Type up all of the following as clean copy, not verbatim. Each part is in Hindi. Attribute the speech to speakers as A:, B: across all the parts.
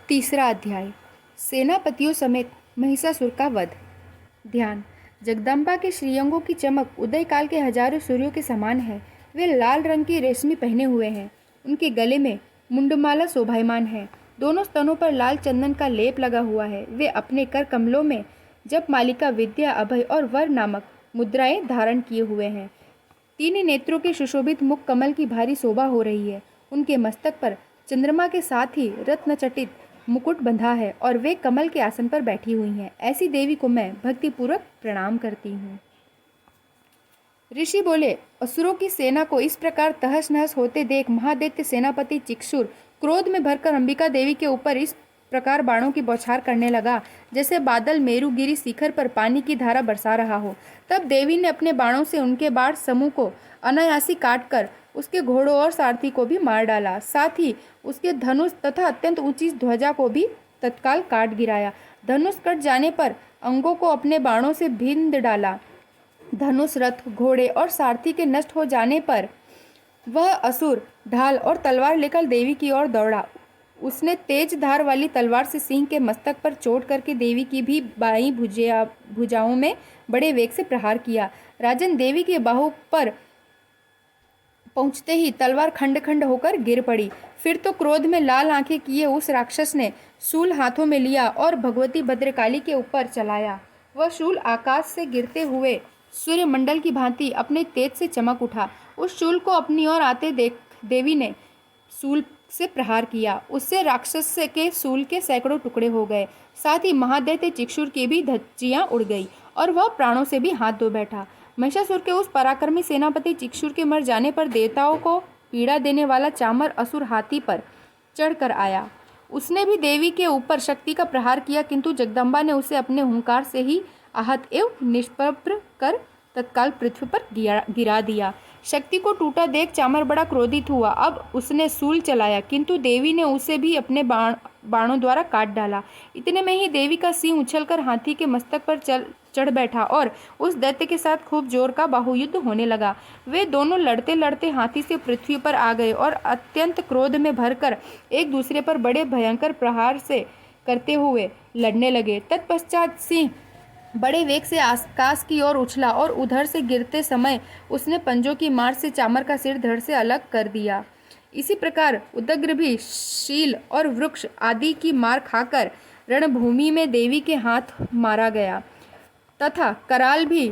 A: तीसरा अध्याय। सेनापतियों समेत महिषासुर का वध। ध्यान। जगदम्बा के श्रीअंगों की चमक उदय काल के हजारों सूर्यों के समान है। वे लाल रंग की रेशमी पहने हुए हैं। उनके गले में मुंडमाला शोभायमान है। दोनों स्तनों पर लाल चंदन का लेप लगा हुआ है। वे अपने कर कमलों में जप मालिका, विद्या, अभय और वर नामक मुद्राएं धारण किए हुए हैं। तीन नेत्रों के सुशोभित मुख कमल की भारी शोभा हो रही है। उनके मस्तक पर चंद्रमा के साथ ही रत्नचटित मुकुट बंधा है और वे कमल के आसन पर बैठी हुई हैं। ऐसी देवी को मैं भक्तिपूर्वक प्रणाम करती हूँ। ऋषि बोले, असुरों की सेना को इस प्रकार तहस नहस होते देख महादैत्य सेनापति चिक्षुर क्रोध में भरकर अंबिका देवी के ऊपर इस प्रकार बाणों की बौछार करने लगा जैसे बादल मेरुगिरी शिखर पर पानी की धारा बरसा रहा हो। तब देवी ने अपने बाणों से उनके बाण समूह को अनायासी काटकर उसके घोड़ों और सारथी को भी मार डाला। साथ ही उसके धनुष तथा अत्यंत ऊंची ध्वजा को भी तत्काल काट गिराया। धनुष कट जाने पर अंगों को अपने बाणों से भींद डाला। धनुष, रथ, घोड़े और सारथी के नष्ट हो जाने पर वह असुर ढाल और तलवार लेकर देवी की ओर दौड़ा। उसने तेज धार वाली तलवार से सिंह के मस्तक पर चोट करके देवी की भी बाईं भुजाओं में बड़े वेग से प्रहार किया। राजन, देवी के बाहु पर पहुंचते ही तलवार खंड खंड होकर गिर पड़ी। फिर तो क्रोध में लाल आंखें किए उस राक्षस ने शूल हाथों में लिया और भगवती भद्रकाली के ऊपर चलाया। वह शूल आकाश से गिरते हुए सूर्यमंडल की भांति अपने तेज से चमक उठा। उस शूल को अपनी ओर आते देख देवी ने शूल से प्रहार किया। उससे राक्षस के शूल के सैकड़ों टुकड़े हो गए। साथ ही महादैत्य चिक्षुर की भी धज्जियां उड़ गई और वह प्राणों से भी हाथ धो बैठा। महिषासुर के उस पराक्रमी सेनापति चिक्षुर के मर जाने पर देवताओं को पीड़ा देने वाला चामर असुर हाथी पर चढ़कर आया। उसने भी देवी के ऊपर शक्ति का प्रहार किया, किंतु जगदम्बा ने उसे अपने हुंकार से ही आहत एवं निष्प्रभ कर तत्काल पृथ्वी पर गिरा दिया। शक्ति को टूटा देख चामर बड़ा क्रोधित हुआ। अब उसने शूल चलाया, किंतु देवी ने उसे भी अपने बाणों द्वारा काट डाला। इतने में ही देवी का सिंह उछलकर हाथी के मस्तक पर चढ़ बैठा और उस दैत्य के साथ खूब जोर का बाहुयुद्ध होने लगा। वे दोनों लड़ते लड़ते हाथी से पृथ्वी पर आ गए और अत्यंत क्रोध में भरकर एक दूसरे पर बड़े भयंकर प्रहार से करते हुए लड़ने लगे। तत्पश्चात सिंह बड़े वेग से आकाश की ओर उछला और उधर से गिरते समय उसने पंजों की मार से चामर का सिर धड़ से अलग कर दिया। इसी प्रकार उदग्र भी शील और वृक्ष आदि की मार खाकर रणभूमि में देवी के हाथ मारा गया तथा कराल भी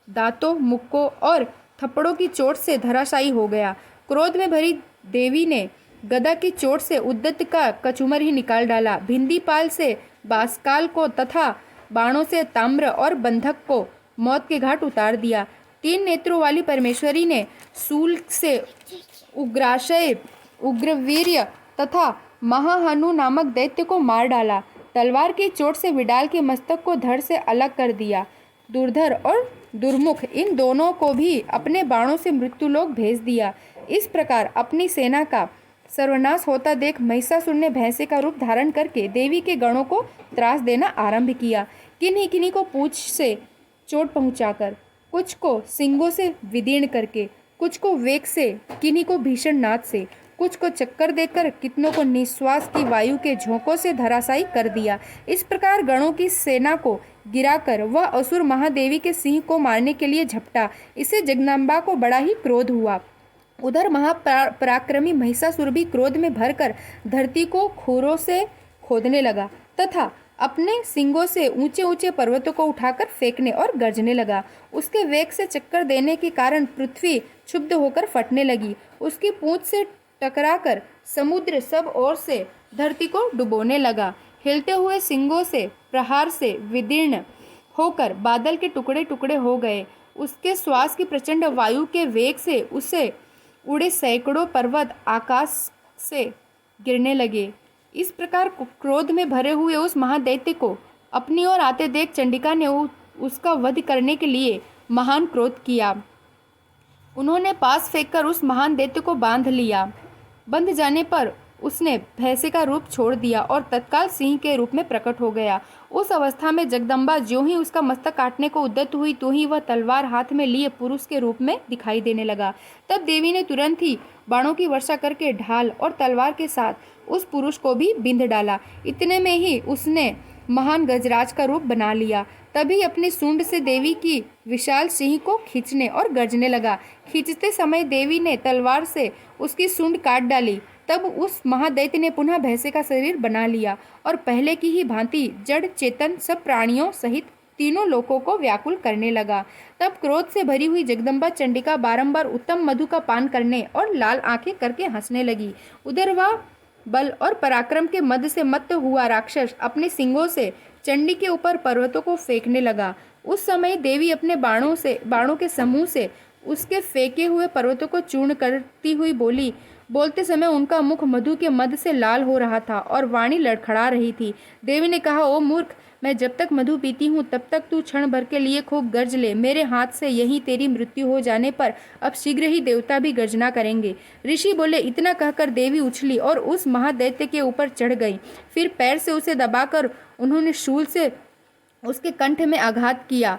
A: दांतों, मुक्कों और थप्पड़ों की चोट से धराशायी हो गया। क्रोध में भरी देवी ने गदा की चोट से उद्दत का कचूमर ही निकाल डाला। भिंदीपाल से बासकाल को तथा बाणों से ताम्र और बंधक को मौत के घाट उतार दिया। तीन नेत्रों वाली परमेश्वरी ने शूल से उग्राशय, उग्रवीर्य तथा महाहनु नामक दैत्य को मार डाला। तलवार की चोट से विडाल के मस्तक को धड़ से अलग कर दिया। दुर्धर और दुर्मुख इन दोनों को भी अपने बाणों से मृत्युलोक भेज दिया। इस प्रकार अपनी सेना का सर्वनाश होता देख महिषासुर ने भैंसे का रूप धारण करके देवी के गणों को त्रास देना आरंभ किया। किन्हीं किन्हीं को पूंछ से चोट पहुंचाकर, कुछ को सींगों से विदीर्ण करके, कुछ को वेग से, किन्हीं को भीषण नाद से, कुछ को चक्कर देकर, कितनों को निश्वास की वायु के झोंकों से धराशायी कर दिया। इस प्रकार गणों की सेना को गिराकर वह असुर महादेवी के सिंह को मारने के लिए झपटा। इससे जगदम्बा को बड़ा ही क्रोध हुआ। उधर महापराक्रमी महिषासुर भी क्रोध में भरकर धरती को खुरों से खोदने लगा तथा अपने सिंगों से ऊंचे ऊंचे पर्वतों को उठाकर फेंकने और गरजने लगा। उसके वेग से चक्कर देने के कारण पृथ्वी क्षुब्ध होकर फटने लगी। उसकी पूंछ से टकराकर समुद्र सब ओर से धरती को डुबोने लगा। हिलते हुए सिंगों से प्रहार से विदीर्ण होकर बादल के टुकड़े टुकड़े हो गए। उसके श्वास की प्रचंड वायु के वेग से उसे उड़े सैकड़ों पर्वत आकाश से गिरने लगे। इस प्रकार क्रोध में भरे हुए उस महादैत्य को अपनी ओर आते देख चंडिका ने उसका वध करने के लिए महान क्रोध किया। उन्होंने पास फेंककर उस महान दैत्य को बांध लिया। बंध जाने पर उसने भैंसे का रूप छोड़ दिया और तत्काल सिंह के रूप में प्रकट हो गया। उस अवस्था में जगदम्बा ज्यों ही उसका मस्तक काटने को उद्यत हुई, तो ही वह तलवार हाथ में लिए पुरुष के रूप में दिखाई देने लगा। तब देवी ने तुरंत ही बाणों की वर्षा करके ढाल और तलवार के साथ उस पुरुष को भी बिंध डाला। इतने में ही उसने महान गजराज का रूप बना लिया। तभी अपनी सूंड से देवी की विशाल सिंह को खींचने और गरजने लगा। खींचते समय देवी ने तलवार से उसकी सूंड काट डाली। तब उस महादैत्य ने पुनः भैंसे का शरीर बना लिया और पहले की ही भांति जड़ चेतन सब प्राणियों सहित तीनों लोकों को व्याकुल करने लगा। तब क्रोध से भरी हुई जगदम्बा चंडिका बारंबार उत्तम मधु का पान करने और लाल आंखें करके हंसने लगी। उधर वह बल और पराक्रम के मद से मत्त हुआ राक्षस अपने सिंगों से चंडी के ऊपर पर्वतों को फेंकने लगा। उस समय देवी अपने बाणों के समूह से उसके फेंके हुए पर्वतों को चूर्ण करती हुई बोली। बोलते समय उनका मुख मधु के मद से लाल हो रहा था और वाणी लड़खड़ा रही थी। देवी ने कहा, ओ मूर्ख, मैं जब तक मधु पीती हूँ तब तक तू क्षण भर के लिए खूब गर्ज ले। मेरे हाथ से यहीं तेरी मृत्यु हो जाने पर अब शीघ्र ही देवता भी गर्जना करेंगे। ऋषि बोले। इतना कहकर देवी उछली और उस महादैत्य के ऊपर चढ़ गई। फिर पैर से उसे दबाकर उन्होंने शूल से उसके कंठ में आघात किया।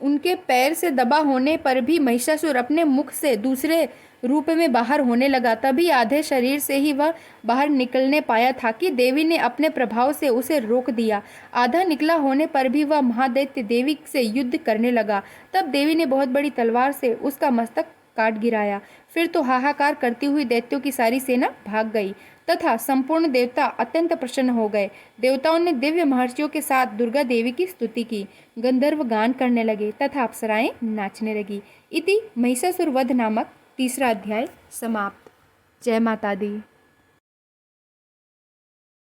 A: उनके पैर से दबा होने पर भी महिषासुर अपने मुख से दूसरे रूप में बाहर होने लगा। तभी आधे शरीर से ही वह बाहर निकलने पाया था कि देवी ने अपने प्रभाव से उसे रोक दिया। आधा निकला होने पर भी वह महादैत्य देवी से युद्ध करने लगा। तब देवी ने बहुत बड़ी तलवार से उसका मस्तक काट गिराया। फिर तो हाहाकार करती हुई दैत्यों की सारी सेना भाग गई तथा संपूर्ण देवता अत्यंत प्रसन्न हो गए। देवताओं ने दिव्य महर्षियों के साथ दुर्गा देवी की स्तुति की। गंधर्व गान करने लगे तथा अप्सराएं नाचने लगी। इति महिषासुर वध नामक 3रा अध्याय समाप्त। जय माता दी।